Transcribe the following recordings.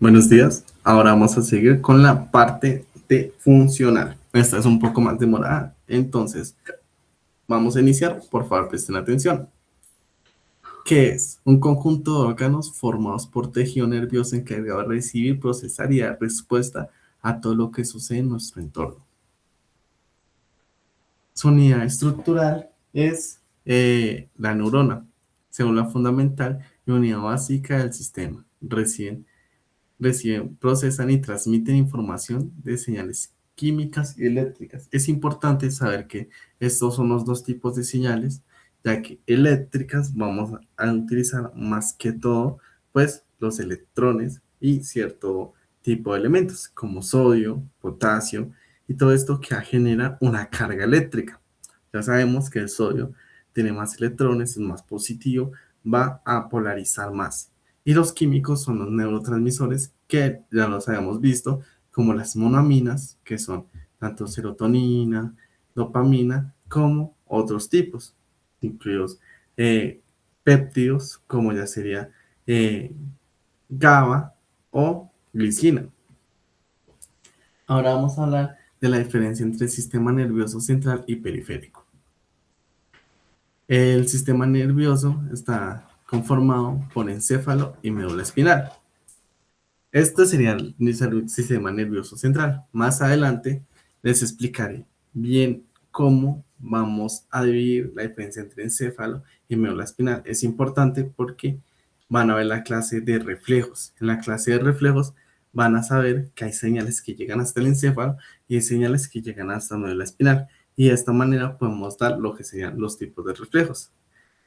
Buenos días. Ahora vamos a seguir con la parte de funcional. Esta es un poco más demorada, entonces vamos a iniciar. Por favor, presten atención. ¿Qué es? Un conjunto de órganos formados por tejido nervioso encargado de recibir, procesar y dar respuesta a todo lo que sucede en nuestro entorno. Su unidad estructural es la neurona, célula fundamental y unidad básica del sistema. Reciben, procesan y transmiten información de señales químicas y eléctricas. Es importante saber que estos son los dos tipos de señales, ya que eléctricas vamos a utilizar más que todo, pues los electrones y cierto tipo de elementos como sodio, potasio y todo esto que genera una carga eléctrica. Ya sabemos que el sodio tiene más electrones, es más positivo, va a polarizar más. Y los químicos son los neurotransmisores que ya los habíamos visto, como las monaminas, que son tanto serotonina, dopamina, como otros tipos, incluidos péptidos, como ya sería GABA o glicina. Ahora vamos a hablar de la diferencia entre el sistema nervioso central y periférico. El sistema nervioso está conformado por encéfalo y médula espinal. Esto sería el sistema nervioso central. Más adelante les explicaré bien cómo vamos a dividir la diferencia entre encéfalo y médula espinal. Es importante porque van a ver la clase de reflejos. En la clase de reflejos van a saber que hay señales que llegan hasta el encéfalo y hay señales que llegan hasta la médula espinal. Y de esta manera podemos dar lo que serían los tipos de reflejos.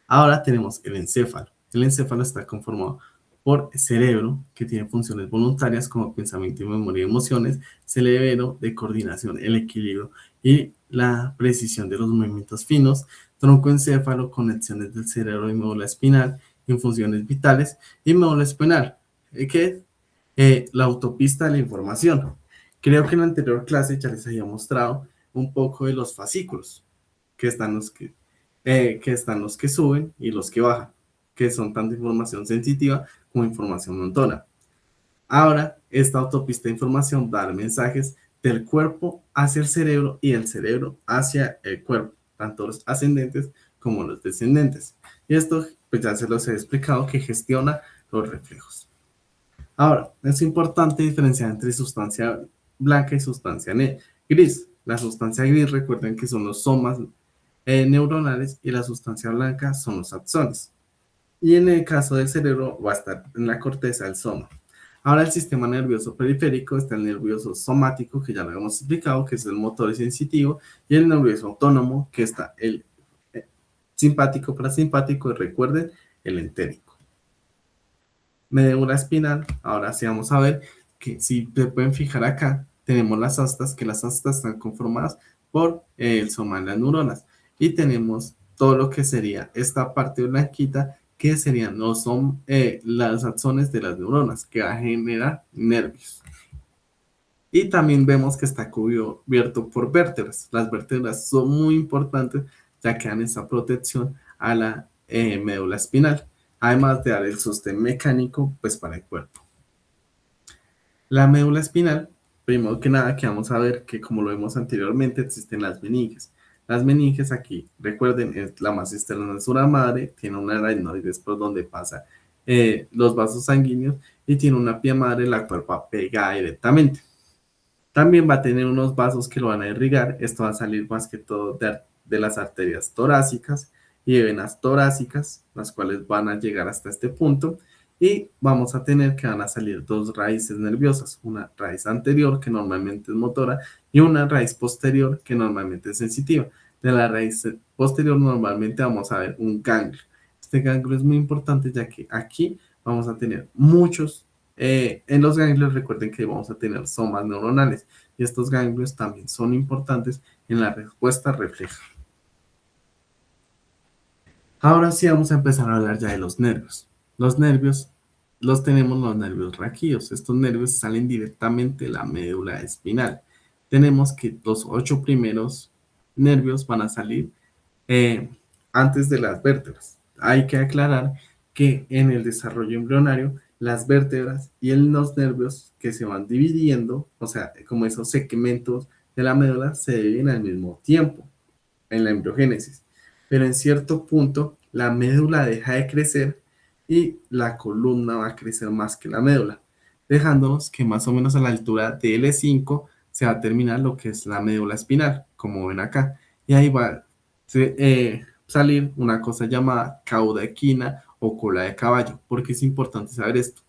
Ahora tenemos el encéfalo. El encéfalo está conformado por cerebro, que tiene funciones voluntarias como pensamiento y memoria y emociones, cerebro de coordinación, el equilibrio y la precisión de los movimientos finos, troncoencéfalo, conexiones del cerebro y médula espinal, funciones vitales y médula espinal, que es la autopista de la información. Creo que en la anterior clase ya les había mostrado un poco de los fascículos, que están los que suben y los que bajan, que son tanto información sensitiva como información motora. Ahora, esta autopista de información va a dar mensajes del cuerpo hacia el cerebro y del cerebro hacia el cuerpo, tanto los ascendentes como los descendentes. Y esto, pues ya se los he explicado, que gestiona los reflejos. Ahora, es importante diferenciar entre sustancia blanca y sustancia gris. La sustancia gris, recuerden que son los somas neuronales y la sustancia blanca son los axones. Y en el caso del cerebro va a estar en la corteza del soma. Ahora el sistema nervioso periférico está el nervioso somático, que ya lo hemos explicado, que es el motor y sensitivo, y el nervioso autónomo, que está el simpático, parasimpático, y recuerden, el entérico. Médula espinal, ahora sí vamos a ver que si se pueden fijar acá, tenemos las astas, que las astas están conformadas por el soma de las neuronas. Y tenemos todo lo que sería esta parte blanquita, que serían las axones de las neuronas, que va a generar nervios. Y también vemos que está cubierto por vértebras. Las vértebras son muy importantes, ya que dan esa protección a la médula espinal, además de dar el sostén mecánico pues, para el cuerpo. La médula espinal, primero que nada, que vamos a ver que como lo vimos anteriormente, existen las meninges. Las meninges aquí, recuerden, es la más externa de nuestra madre, tiene una aracnoides por donde pasa los vasos sanguíneos y tiene una pía madre la cual va pegada directamente. También va a tener unos vasos que lo van a irrigar. Esto va a salir más que todo de las arterias torácicas y de venas torácicas, las cuales van a llegar hasta este punto. Y vamos a tener que van a salir dos raíces nerviosas, una raíz anterior que normalmente es motora y una raíz posterior que normalmente es sensitiva. De la raíz posterior normalmente vamos a ver un ganglio. Este ganglio es muy importante ya que aquí vamos a tener muchos en los ganglios recuerden que vamos a tener somas neuronales y estos ganglios también son importantes en la respuesta refleja. Ahora sí vamos a empezar a hablar ya de los nervios. Los nervios tenemos los nervios raquídeos. Estos nervios salen directamente de la médula espinal. Tenemos que los 8 primeros nervios van a salir antes de las vértebras. Hay que aclarar que en el desarrollo embrionario las vértebras y en los nervios que se van dividiendo, o sea, como esos segmentos de la médula se dividen al mismo tiempo en la embriogénesis. Pero en cierto punto, la médula deja de crecer y la columna va a crecer más que la médula, dejándonos que más o menos a la altura de L5 se va a terminar lo que es la médula espinal, como ven acá. Y ahí va a salir una cosa llamada cauda equina o cola de caballo. ¿Por qué es importante saber esto?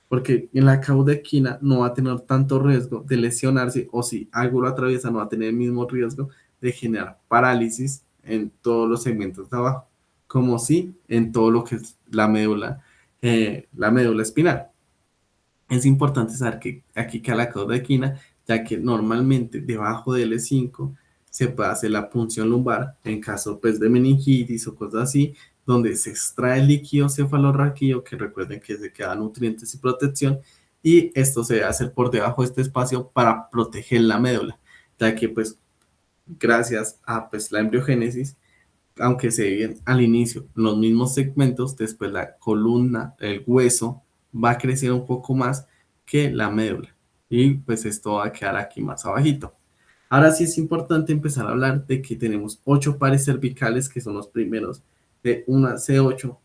Porque en la cauda equina no va a tener tanto riesgo de lesionarse, o si algo lo atraviesa no va a tener el mismo riesgo de generar parálisis en todos los segmentos de abajo, como si en todo lo que es la médula espinal. Es importante saber que aquí queda la cauda equina, ya que normalmente debajo del L5 se puede hacer la punción lumbar en caso pues, de meningitis o cosas así, donde se extrae el líquido cefalorraquídeo, que recuerden que se queda nutrientes y protección, y esto se debe hacer por debajo de este espacio para proteger la médula, ya que pues gracias a pues, la embriogénesis, aunque se ven al inicio los mismos segmentos, después la columna, el hueso, va a crecer un poco más que la médula. Y pues esto va a quedar aquí más abajito. Ahora sí es importante empezar a hablar de que tenemos 8 pares cervicales que son los primeros de una C8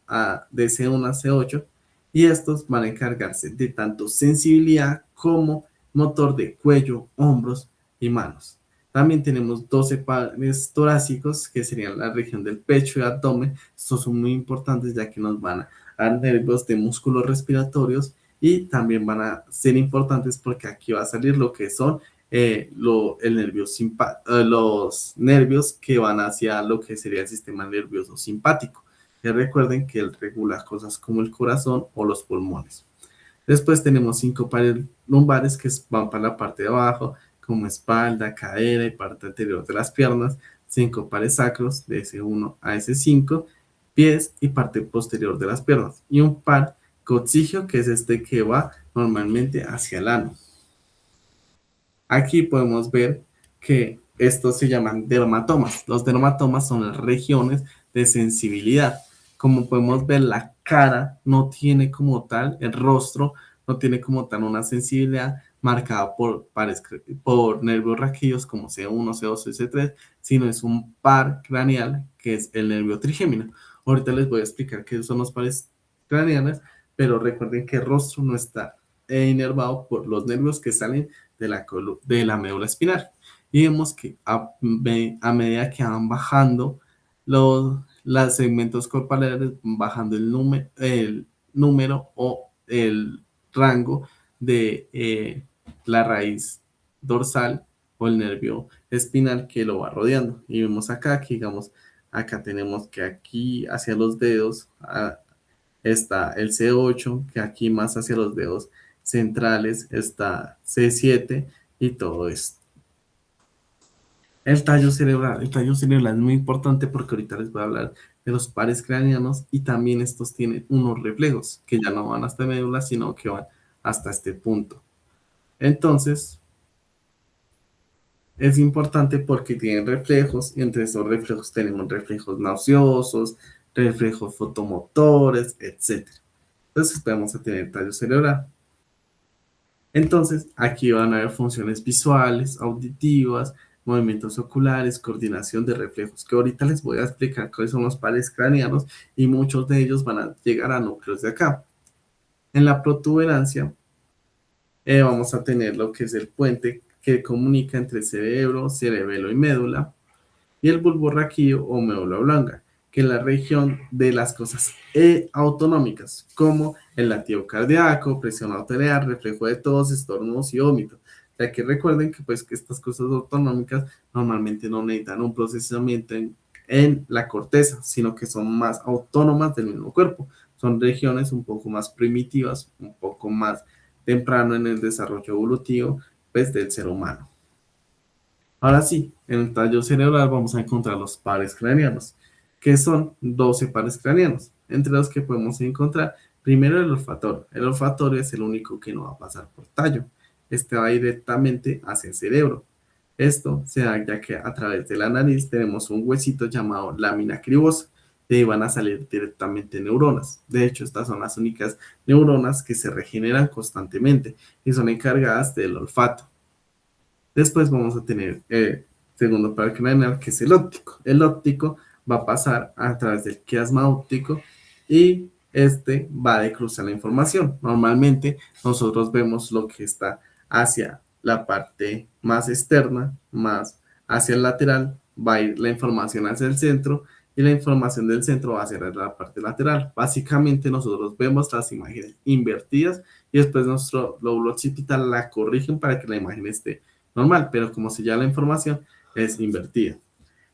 de C1 a C8 y estos van a encargarse de tanto sensibilidad como motor de cuello, hombros y manos. También tenemos 12 pares torácicos que serían la región del pecho y abdomen. Estos son muy importantes ya que nos van a dar nervios de músculos respiratorios y también van a ser importantes porque aquí va a salir lo que son los nervios que van hacia lo que sería el sistema nervioso simpático. Que recuerden que él regula cosas como el corazón o los pulmones. Después tenemos 5 pares lumbares que van para la parte de abajo, como espalda, cadera y parte anterior de las piernas. 5 pares sacros de S1 a S5, pies y parte posterior de las piernas. Y un par coxígeo, que es este que va normalmente hacia el ano. Aquí podemos ver que estos se llaman dermatomas. Los dermatomas son las regiones de sensibilidad. Como podemos ver, la cara no tiene como tal, el rostro no tiene como tal una sensibilidad marcada por nervios raquídeos como C1, C2 y C3, sino es un par craneal que es el nervio trigémino. Ahorita les voy a explicar qué son los pares craneales, pero recuerden que el rostro no está inervado por los nervios que salen de la médula espinal. Y vemos que a medida que van bajando los segmentos corporales, bajando el número o el rango de la raíz dorsal o el nervio espinal que lo va rodeando. Y vemos acá que, digamos, acá tenemos que aquí hacia los dedos está el C8, que aquí más hacia los dedos centrales está C7 y todo esto. El tallo cerebral es muy importante porque ahorita les voy a hablar de los pares craneanos y también estos tienen unos reflejos que ya no van hasta médula, sino que van hasta este punto. Entonces, es importante porque tienen reflejos y entre esos reflejos tenemos reflejos nauseosos, reflejos fotomotores, etc. Entonces, vamos a tener tallo cerebral. Entonces, aquí van a haber funciones visuales, auditivas, movimientos oculares, coordinación de reflejos, que ahorita les voy a explicar cuáles son los pares craneanos y muchos de ellos van a llegar a núcleos de acá. En la protuberancia vamos a tener lo que es el puente que comunica entre cerebro, cerebelo y médula, y el bulbo raquídeo o médula blanca, que es la región de las cosas autonómicas, como el latido cardíaco, presión arterial, reflejo de tos, estornudos y vómitos. Ya que recuerden que, pues, que estas cosas autonómicas normalmente no necesitan un procesamiento en la corteza, sino que son más autónomas del mismo cuerpo. Son regiones un poco más primitivas, un poco más temprano en el desarrollo evolutivo, pues, del ser humano. Ahora sí, en el tallo cerebral vamos a encontrar los pares craneanos, que son 12 pares craneanos, entre los que podemos encontrar primero el olfatorio. El olfatorio es el único que no va a pasar por tallo. Este va directamente hacia el cerebro. Esto se da ya que a través de la nariz tenemos un huesito llamado lámina cribosa, de ahí van a salir directamente neuronas. De hecho, estas son las únicas neuronas que se regeneran constantemente y son encargadas del olfato. Después vamos a tener el segundo par craneal, que es el óptico. El óptico va a pasar a través del quiasma óptico y este va a decruzar la información. Normalmente nosotros vemos lo que está hacia la parte más externa, más hacia el lateral, va a ir la información hacia el centro y la información del centro va a ser la parte lateral. Básicamente nosotros vemos las imágenes invertidas y después nuestro lóbulo occipital la corrigen para que la imagen esté normal, pero como si ya la información es invertida.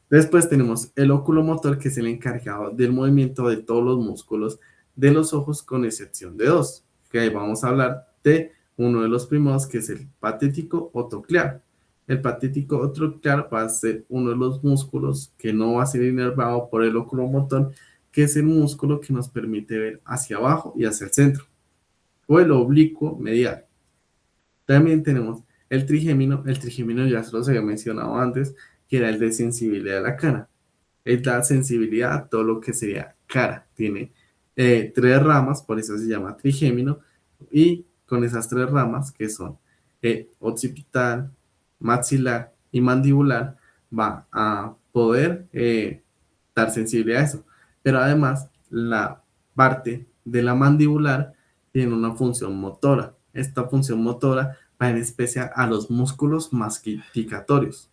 Después tenemos el oculomotor, que es el encargado del movimiento de todos los músculos de los ojos, con excepción de dos, que ahí vamos a hablar de uno de los primeros, que es el patético otroclear. El patético otroclear va a ser uno de los músculos que no va a ser inervado por el oculomotor, que es el músculo que nos permite ver hacia abajo y hacia el centro, o el oblicuo medial. También tenemos el trigémino ya se los había mencionado antes, que era el de sensibilidad de la cara. Es la sensibilidad a todo lo que sería cara. Tiene tres ramas, por eso se llama trigémino, y con esas tres ramas, que son occipital, maxilar y mandibular, va a poder dar sensibilidad a eso. Pero además, la parte de la mandibular tiene una función motora. Esta función motora va en especial a los músculos masticatorios,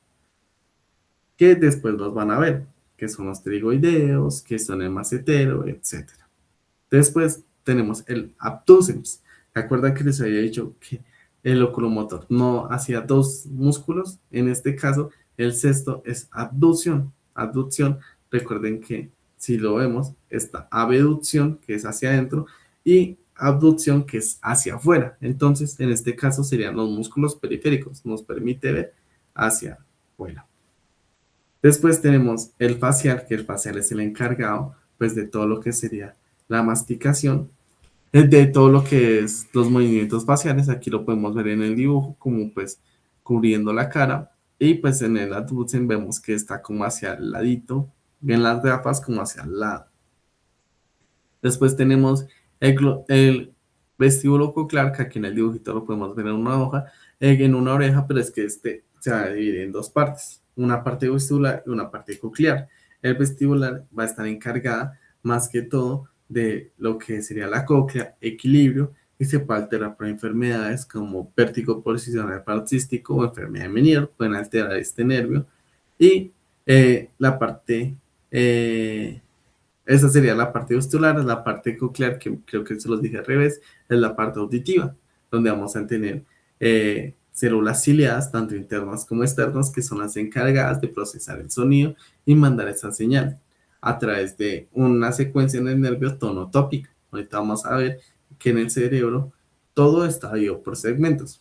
que después los van a ver, que son los pterigoideos, que son el macetero, etcétera. Después tenemos el abducens. ¿Recuerdan que les había dicho que el oculomotor no hacía dos músculos? En este caso, el sexto es abducción. Abducción, recuerden que si lo vemos, está abducción, que es hacia adentro, y abducción, que es hacia afuera. Entonces, en este caso serían los músculos periféricos. Nos permite ver hacia afuera. Después tenemos el facial, que el facial es el encargado pues de todo lo que sería la masticación, de todo lo que es los movimientos faciales. Aquí lo podemos ver en el dibujo, como pues cubriendo la cara, y pues en el abducen vemos que está como hacia el ladito, en las gafas como hacia el lado. Después tenemos el vestíbulo coclear, que aquí en el dibujito lo podemos ver en una hoja, en una oreja, pero es que este se va a dividir en dos partes, una parte vestibular y una parte coclear. El vestibular va a estar encargada más que todo de lo que sería la cóclea, equilibrio, y se puede alterar por enfermedades como vértigo posicional paroxístico o enfermedad de Meniere, pueden alterar este nervio. Y la parte esa sería la parte vestibular. La parte coclear, que creo que se los dije al revés, es la parte auditiva, donde vamos a tener células ciliadas, tanto internas como externas, que son las encargadas de procesar el sonido y mandar esa señal a través de una secuencia en el nervio tonotópico. Ahorita vamos a ver que en el cerebro todo está dividido por segmentos.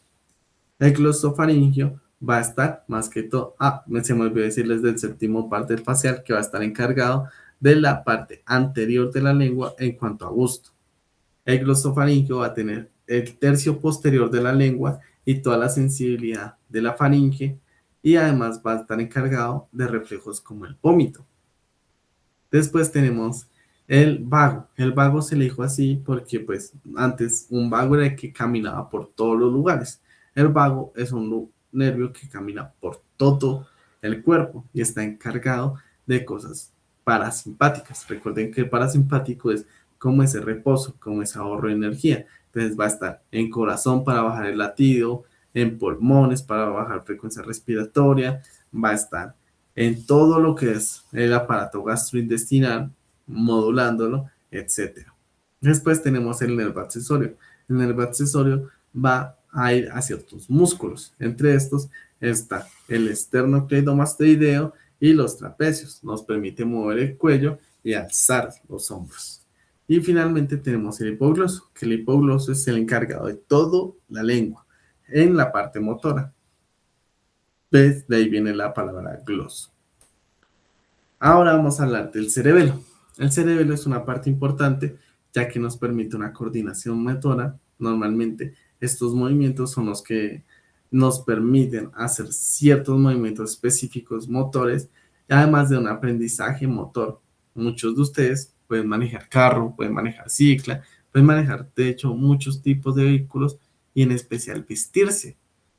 El glosofaringio va a estar más que todo, se me olvidó decirles del séptimo parte del facial, que va a estar encargado de la parte anterior de la lengua en cuanto a gusto. El glosofaringio va a tener el tercio posterior de la lengua y toda la sensibilidad de la faringe, y además va a estar encargado de reflejos como el vómito. Después tenemos el vago. El vago se le dijo así porque pues antes un vago era el que caminaba por todos los lugares. El vago es un nervio que camina por todo el cuerpo y está encargado de cosas parasimpáticas. Recuerden que el parasimpático es como ese reposo, como ese ahorro de energía. Entonces va a estar en corazón para bajar el latido, en pulmones para bajar frecuencia respiratoria, va a estar en todo lo que es el aparato gastrointestinal, modulándolo, etcétera. Después tenemos el nervio accesorio. El nervio accesorio va a ir a ciertos músculos. Entre estos está el esternocleidomastoideo y los trapecios. Nos permite mover el cuello y alzar los hombros. Y finalmente tenemos el hipogloso, que el hipogloso es el encargado de toda la lengua en la parte motora. ¿Ves? De ahí viene la palabra gloso. Ahora vamos a hablar del cerebelo. El cerebelo es una parte importante ya que nos permite una coordinación motora. Normalmente estos movimientos son los que nos permiten hacer ciertos movimientos específicos motores, además de un aprendizaje motor. muchos de ustedes pueden manejar carro, pueden manejar cicla, pueden manejar, de hecho, muchos tipos de vehículos y en especial vestirse.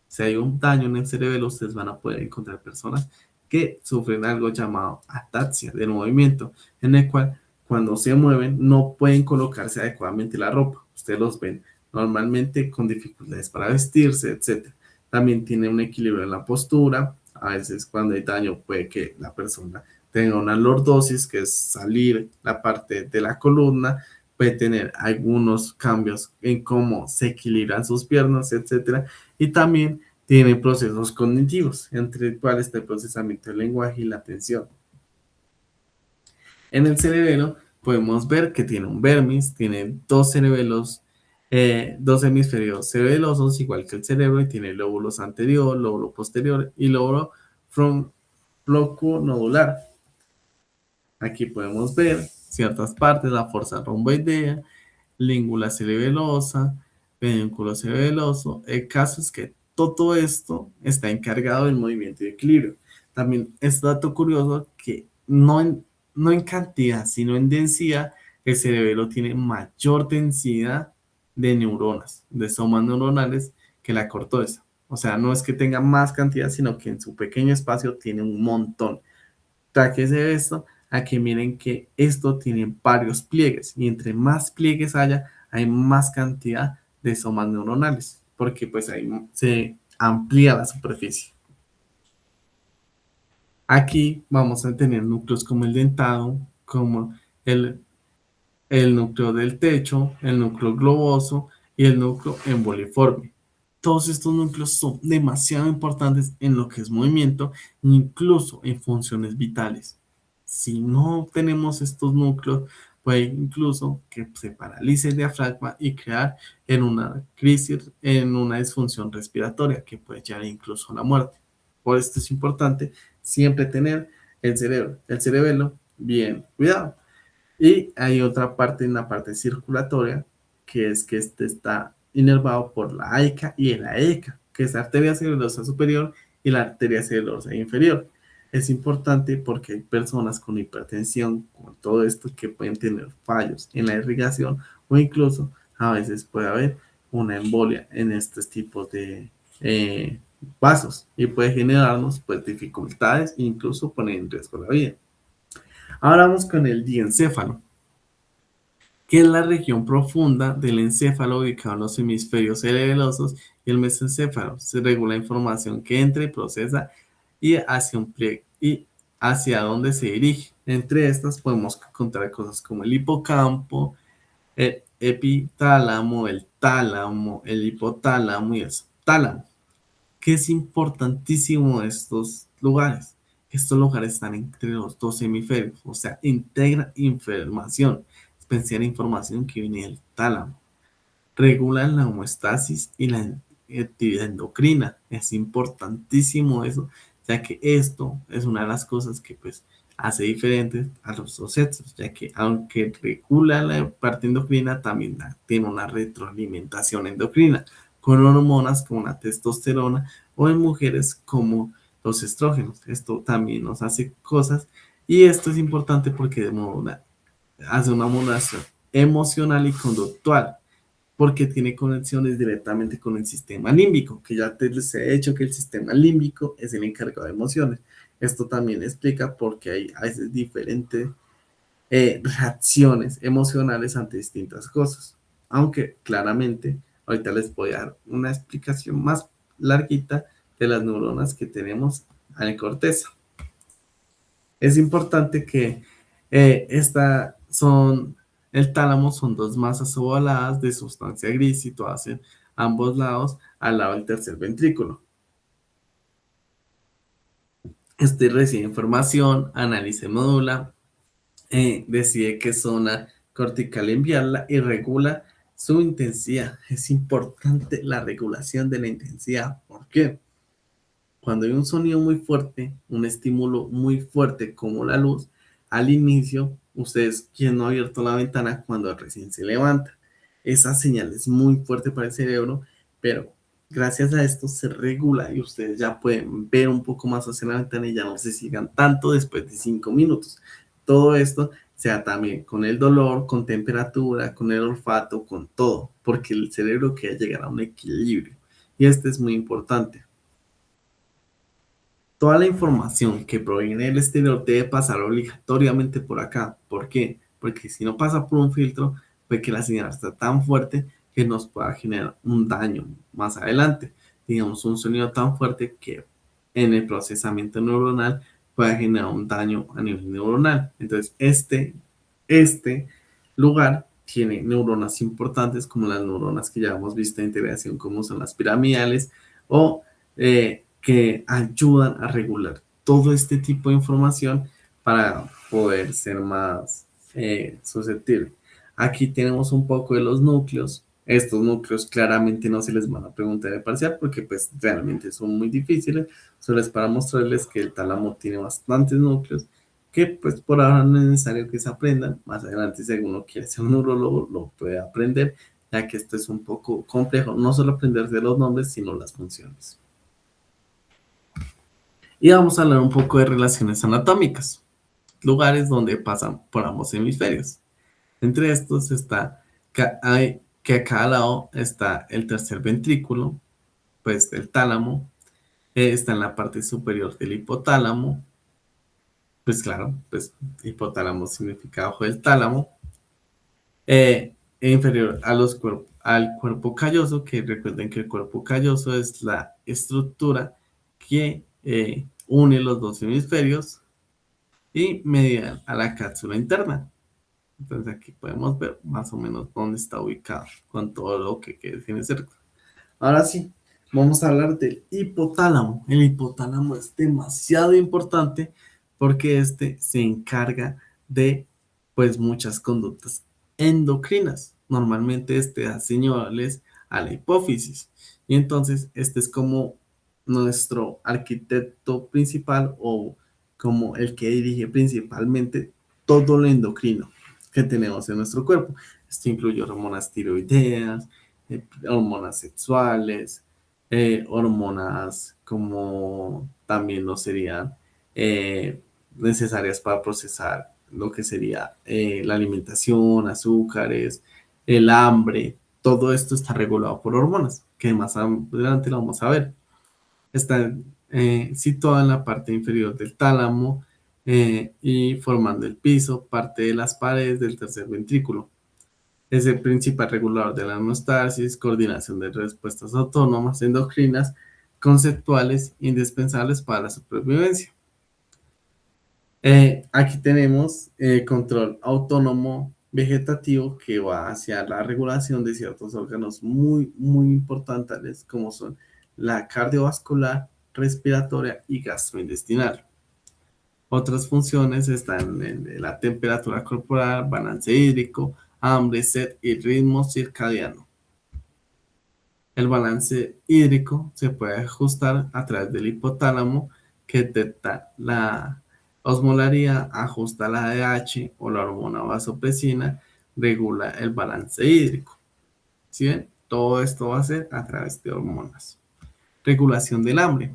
Si hay un daño en el cerebelo, ustedes van a poder encontrar personas que sufren algo llamado ataxia del movimiento, en el cual cuando se mueven no pueden colocarse adecuadamente la ropa. Ustedes los ven normalmente con dificultades para vestirse, etc. También tiene un equilibrio en la postura. A veces cuando hay daño puede que la persona tenga una lordosis, que es salir la parte de la columna, puede tener algunos cambios en cómo se equilibran sus piernas, etcétera, y también tiene procesos cognitivos, entre los cuales está el procesamiento del lenguaje y la atención. En el cerebelo podemos ver que tiene un vermis, tiene dos cerebelos, dos hemisferios cerebelosos, igual que el cerebro, y tiene lóbulos anterior, lóbulo posterior y lóbulo frontonodular. Aquí podemos ver ciertas partes, la fosa romboidea, língula cerebelosa, pedúnculo cerebeloso. El caso es que todo esto está encargado del movimiento y equilibrio. También es dato curioso que no en cantidad, sino en densidad, el cerebelo tiene mayor densidad de neuronas, de somas neuronales que la corteza. O sea, no es que tenga más cantidad, sino que en su pequeño espacio tiene un montón. ¿Para qué se ve esto? Aquí miren que esto tiene varios pliegues y entre más pliegues haya, hay más cantidad de somas neuronales, porque pues ahí se amplía la superficie. Aquí vamos a tener núcleos como el dentado, como el, el núcleo del techo, el núcleo globoso y el núcleo emboliforme. Todos estos núcleos son demasiado importantes en lo que es movimiento, incluso en funciones vitales. Si no tenemos estos núcleos, puede incluso que se paralice el diafragma y crear en una crisis, en una disfunción respiratoria que puede llevar incluso a la muerte. Por esto es importante siempre tener el cerebelo bien cuidado. Y hay otra parte, en la parte circulatoria, que es que este está inervado por la AICA y el AECA, que es la arteria cerebrosa superior y la arteria cerebrosa inferior. Es importante porque hay personas con hipertensión, con todo esto, que pueden tener fallos en la irrigación o incluso a veces puede haber una embolia en estos tipos de vasos y puede generarnos pues dificultades e incluso poner en riesgo la vida. Ahora vamos con el diencéfalo, que es la región profunda del encéfalo ubicado en los hemisferios cerebelosos y el mesencéfalo. Se regula la información que entra y procesa y hacia un pliegue y hacia dónde se dirige. Entre estas podemos encontrar cosas como el hipocampo, el epitálamo, el tálamo, el hipotálamo y el subtálamo. ¿Qué es importantísimo de estos lugares? Estos lugares están entre los dos hemisferios, o sea, integra información, especial información que viene del tálamo. Regulan la homeostasis y la actividad endocrina. Es importantísimo eso, ya que esto es una de las cosas que pues hace diferentes a los dos sexos, ya que aunque regula la parte endocrina, también tiene una retroalimentación endocrina con hormonas como la testosterona o en mujeres como los estrógenos. Esto también nos hace cosas y esto es importante porque hace una modulación emocional y conductual porque tiene conexiones directamente con el sistema límbico, que ya les he dicho que el sistema límbico es el encargado de emociones. Esto también explica por qué hay a veces diferentes reacciones emocionales ante distintas cosas. Aunque claramente, ahorita les voy a dar una explicación más larguita de las neuronas que tenemos en la corteza. Es importante que el tálamo son dos masas ovaladas de sustancia gris situadas en ambos lados al lado del tercer ventrículo. Este recibe información, analiza y modula, decide qué zona cortical enviarla y regula su intensidad. Es importante la regulación de la intensidad. ¿Por qué? Cuando hay un sonido muy fuerte, un estímulo muy fuerte como la luz, al inicio, ustedes, quien no ha abierto la ventana cuando recién se levanta, esa señal es muy fuerte para el cerebro, pero gracias a esto se regula y ustedes ya pueden ver un poco más hacia la ventana y ya no se sigan tanto después de 5 minutos. Todo esto sea también con el dolor, con temperatura, con el olfato, con todo, porque el cerebro quiere llegar a un equilibrio. Y este es muy importante. Toda la información que proviene del exterior debe pasar obligatoriamente por acá. ¿Por qué? Porque si no pasa por un filtro, puede que la señal está tan fuerte que nos pueda generar un daño más adelante. Digamos, un sonido tan fuerte que en el procesamiento neuronal pueda generar un daño a nivel neuronal. Entonces, este lugar tiene neuronas importantes como las neuronas que ya hemos visto en integración, como son las piramidales o que ayudan a regular todo este tipo de información para poder ser más susceptible. Aquí tenemos un poco de los núcleos. Estos núcleos claramente no se les van a preguntar de parcial porque pues realmente son muy difíciles. Solo es para mostrarles que el tálamo tiene bastantes núcleos que pues por ahora no es necesario que se aprendan. Más adelante, si alguno quiere ser un neurólogo, lo puede aprender, ya que esto es un poco complejo, no solo aprenderse los nombres, sino las funciones. Y vamos a hablar un poco de relaciones anatómicas, lugares donde pasan por ambos hemisferios. Entre estos está que a cada lado está el tercer ventrículo, pues el tálamo, está en la parte superior del hipotálamo, pues claro, pues hipotálamo significa ojo del tálamo, inferior a al cuerpo calloso, que recuerden que el cuerpo calloso es la estructura que une los dos hemisferios y medial a la cápsula interna. Entonces aquí podemos ver más o menos dónde está ubicado con todo lo que tiene cerca. Ahora sí, vamos a hablar del hipotálamo. El hipotálamo es demasiado importante porque este se encarga de pues muchas conductas endocrinas. Normalmente este da señales a la hipófisis. Y entonces este es como nuestro arquitecto principal o como el que dirige principalmente todo lo endocrino que tenemos en nuestro cuerpo. Esto incluye hormonas tiroideas, hormonas sexuales, hormonas como también no serían necesarias para procesar lo que sería la alimentación, azúcares, el hambre, todo esto está regulado por hormonas, que más adelante lo vamos a ver. Está situada en la parte inferior del tálamo y formando el piso, parte de las paredes del tercer ventrículo. Es el principal regulador de la homeostasis, coordinación de respuestas autónomas, endocrinas, conceptuales, indispensables para la supervivencia. Aquí tenemos control autónomo vegetativo que va hacia la regulación de ciertos órganos muy, muy importantes como son la cardiovascular, respiratoria y gastrointestinal. Otras funciones están en la temperatura corporal, balance hídrico, hambre, sed y ritmo circadiano. El balance hídrico se puede ajustar a través del hipotálamo que detecta la osmolaridad, ajusta la ADH o la hormona vasopresina, regula el balance hídrico. ¿Sí ven? Todo esto va a ser a través de hormonas. Regulación del hambre.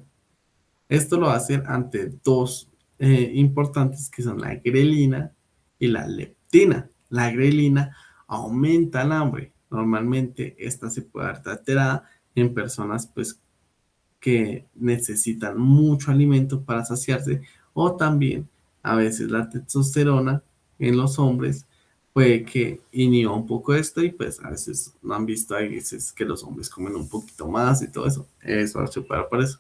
Esto lo va a hacer ante dos importantes que son la grelina y la leptina. La grelina aumenta el hambre. Normalmente esta se puede ver alterada en personas pues que necesitan mucho alimento para saciarse o también a veces la testosterona en los hombres puede que inhiba un poco esto y pues a veces no han visto, hay veces que los hombres comen un poquito más y todo eso. Eso se puede por eso.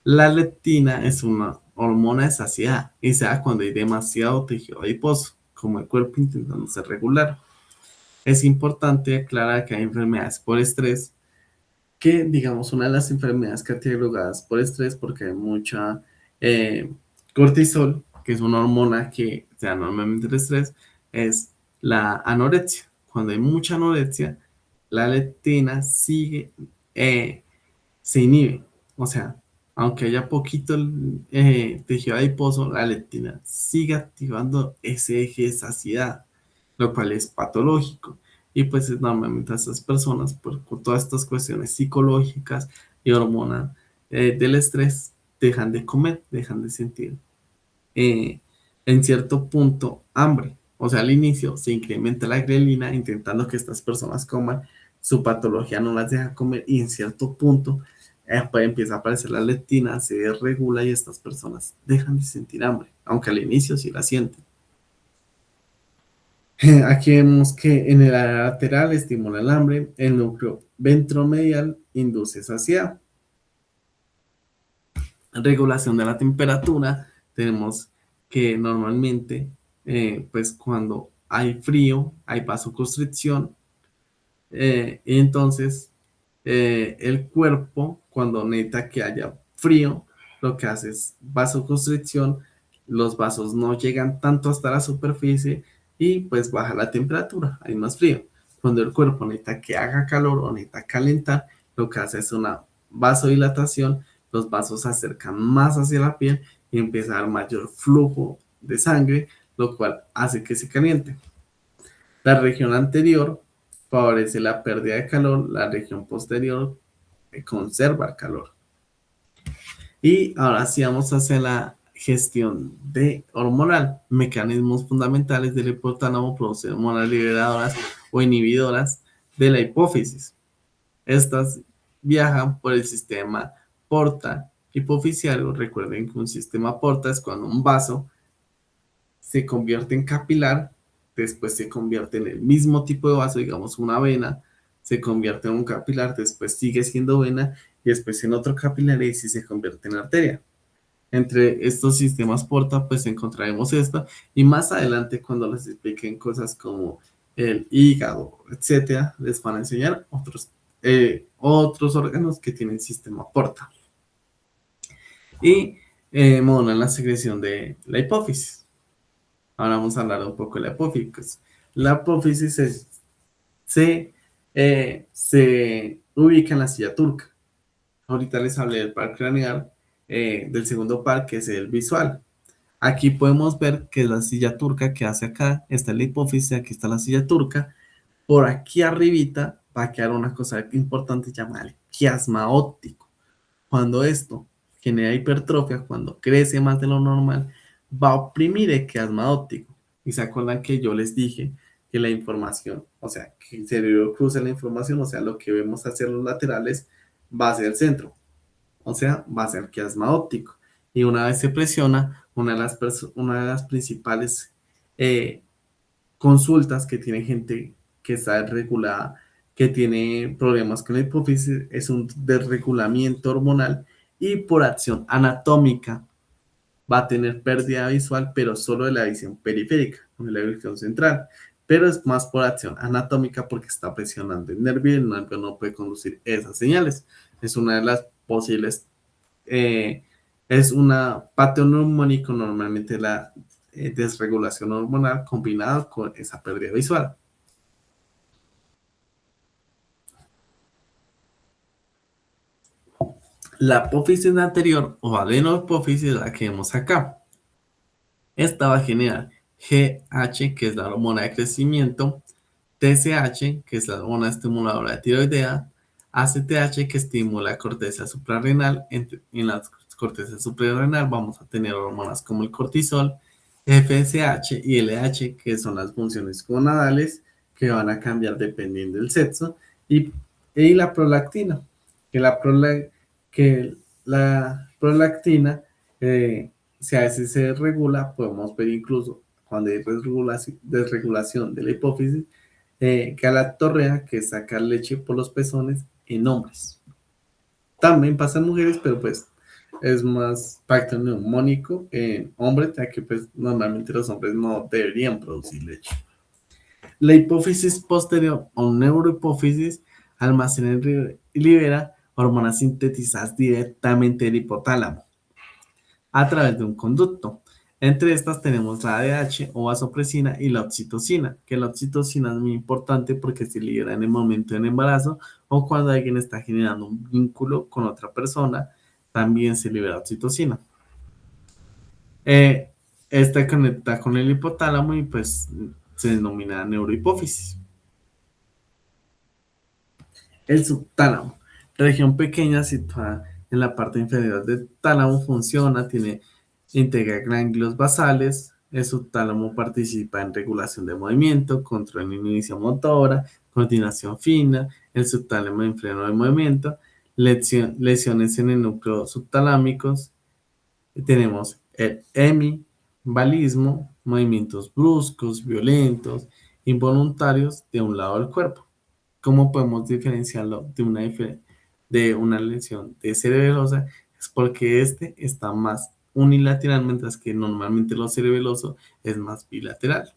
La leptina es una hormona de saciedad y se da cuando hay demasiado tejido adiposo, como el cuerpo intentando ser regular. Es importante aclarar que hay enfermedades por estrés, que digamos una de las enfermedades catalogadas por estrés, porque hay mucha eh, cortisol, que es una hormona que se da normalmente el estrés, es la anorexia. Cuando hay mucha anorexia, la leptina sigue eh, se inhibe. O sea, aunque haya poquito tejido adiposo, la leptina sigue activando ese eje de saciedad, lo cual es patológico. Y pues normalmente a estas personas, por todas estas cuestiones psicológicas y hormonas del estrés, dejan de comer, dejan de sentir eh, en cierto punto hambre. O sea, al inicio se incrementa la grelina intentando que estas personas coman, su patología no las deja comer y en cierto punto pues empieza a aparecer la leptina, se desregula y estas personas dejan de sentir hambre, aunque al inicio sí la sienten. Aquí vemos que en el área lateral estimula el hambre, el núcleo ventromedial induce saciedad. Regulación de la temperatura, tenemos que normalmente, pues cuando hay frío, hay vasoconstricción, entonces el cuerpo, cuando necesita que haya frío, lo que hace es vasoconstricción, los vasos no llegan tanto hasta la superficie y pues baja la temperatura, hay más frío. Cuando el cuerpo necesita que haga calor o necesita calentar, lo que hace es una vasodilatación, los vasos se acercan más hacia la piel y empieza a haber mayor flujo de sangre, lo cual hace que se caliente. La región anterior favorece la pérdida de calor, la región posterior conserva el calor. Y ahora sí vamos a hacer la gestión de hormonal. Mecanismos fundamentales del hipotálamo producen hormonas liberadoras o inhibidoras de la hipófisis. Estas viajan por el sistema porta hipofisiario. Recuerden que un sistema porta es cuando un vaso se convierte en capilar, después se convierte en el mismo tipo de vaso, digamos una vena, se convierte en un capilar, después sigue siendo vena y después en otro capilar y si se convierte en arteria. Entre estos sistemas porta, pues encontraremos esto y más adelante cuando les expliquen cosas como el hígado, etcétera, les van a enseñar otros órganos que tienen sistema porta y modulan la secreción de la hipófisis. Ahora vamos a hablar un poco de la apófisis. La apófisis se ubica en la silla turca. Ahorita les hablé del par craneal, del segundo par, que es el visual. Aquí podemos ver que la silla turca que hace acá, está la hipófisis, aquí está la silla turca. Por aquí arribita va a quedar una cosa importante llamada el quiasma óptico. Cuando esto genera hipertrofia, cuando crece más de lo normal, va a oprimir el quiasma óptico. Y se acuerdan que yo les dije que la información, o sea, que el cerebro cruza la información, o sea, lo que vemos hacia los laterales va hacia el centro, o sea, va a ser quiasma óptico. Y una vez se presiona, una de las principales consultas que tiene gente que está desregulada, que tiene problemas con la hipófisis, es un desregulamiento hormonal y por acción anatómica va a tener pérdida visual, pero solo de la visión periférica, no de la visión central. Pero es más por acción anatómica porque está presionando el nervio y el nervio no puede conducir esas señales. Es una de las posibles, es una patognomónico, normalmente la desregulación hormonal combinada con esa pérdida visual. La apófisis anterior o adenohipófisis, la que vemos acá, esta va a generar GH, que es la hormona de crecimiento, TSH, que es la hormona estimuladora de tiroidea, ACTH, que estimula la corteza suprarrenal. En la corteza suprarrenal vamos a tener hormonas como el cortisol, FSH y LH, que son las funciones gonadales que van a cambiar dependiendo del sexo, y la prolactina, que la prolactina si a veces se regula, podemos ver incluso cuando hay desregulación de la hipófisis, galactorrea, que es sacar leche por los pezones en hombres. También pasa en mujeres, pero pues es más pacto neumónico en hombres, ya que pues normalmente los hombres no deberían producir leche. La hipófisis posterior o neurohipófisis almacena y libera hormonas sintetizadas directamente del hipotálamo a través de un conducto. Entre estas tenemos la ADH o vasopresina y la oxitocina, que la oxitocina es muy importante porque se libera en el momento del embarazo o cuando alguien está generando un vínculo con otra persona, también se libera oxitocina. Esta conecta con el hipotálamo y pues se denomina neurohipófisis. El subtálamo, región pequeña situada en la parte inferior del tálamo, funciona, integra ganglios basales, El subtálamo participa en regulación de movimiento, control en inicio motora, coordinación fina, el subtálamo en freno de movimiento, lesiones en el núcleo subtalámicos. Tenemos el hemivalismo, movimientos bruscos, violentos, involuntarios de un lado del cuerpo. ¿Cómo podemos diferenciarlo de una lesión de cerebelosa? Es porque este está más unilateral, mientras que normalmente lo cerebeloso es más bilateral.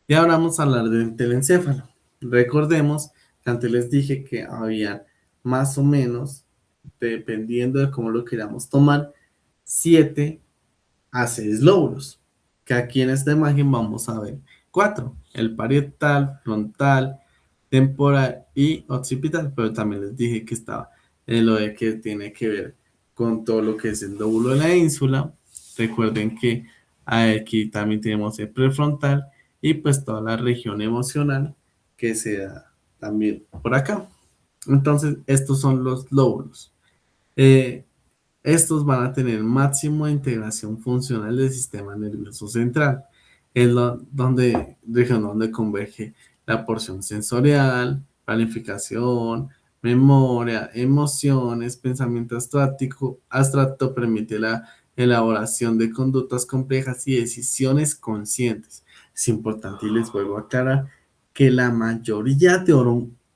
Y ahora vamos a hablar del telencéfalo. Recordemos que antes les dije que había más o menos, dependiendo de cómo lo queramos tomar, 7 a 6 lóbulos, que aquí en esta imagen vamos a ver 4: el parietal, frontal, temporal y occipital, pero también les dije que estaba en lo de que tiene que ver con todo lo que es el lóbulo de la ínsula. Recuerden que aquí también tenemos el prefrontal y pues toda la región emocional que se da también por acá. Entonces, estos son los lóbulos. Eh, Estos van a tener máximo de integración funcional del sistema nervioso central. Es región donde converge la porción sensorial, planificación, memoria, emociones, pensamiento abstracto permite la elaboración de conductas complejas y decisiones conscientes. Es importante y les vuelvo a aclarar que la mayoría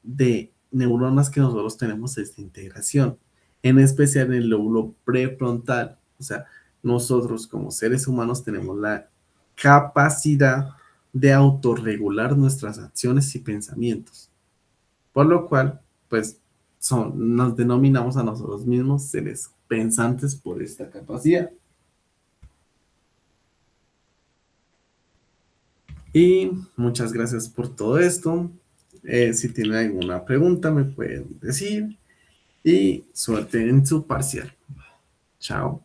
de neuronas que nosotros tenemos es de integración, en especial en el lóbulo prefrontal. O sea, nosotros como seres humanos tenemos la capacidad de autorregular nuestras acciones y pensamientos, por lo cual, pues, nos denominamos a nosotros mismos seres pensantes por esta capacidad. Y muchas gracias por todo esto. Si tienen alguna pregunta, me pueden decir. Y suerte en su parcial. Chao.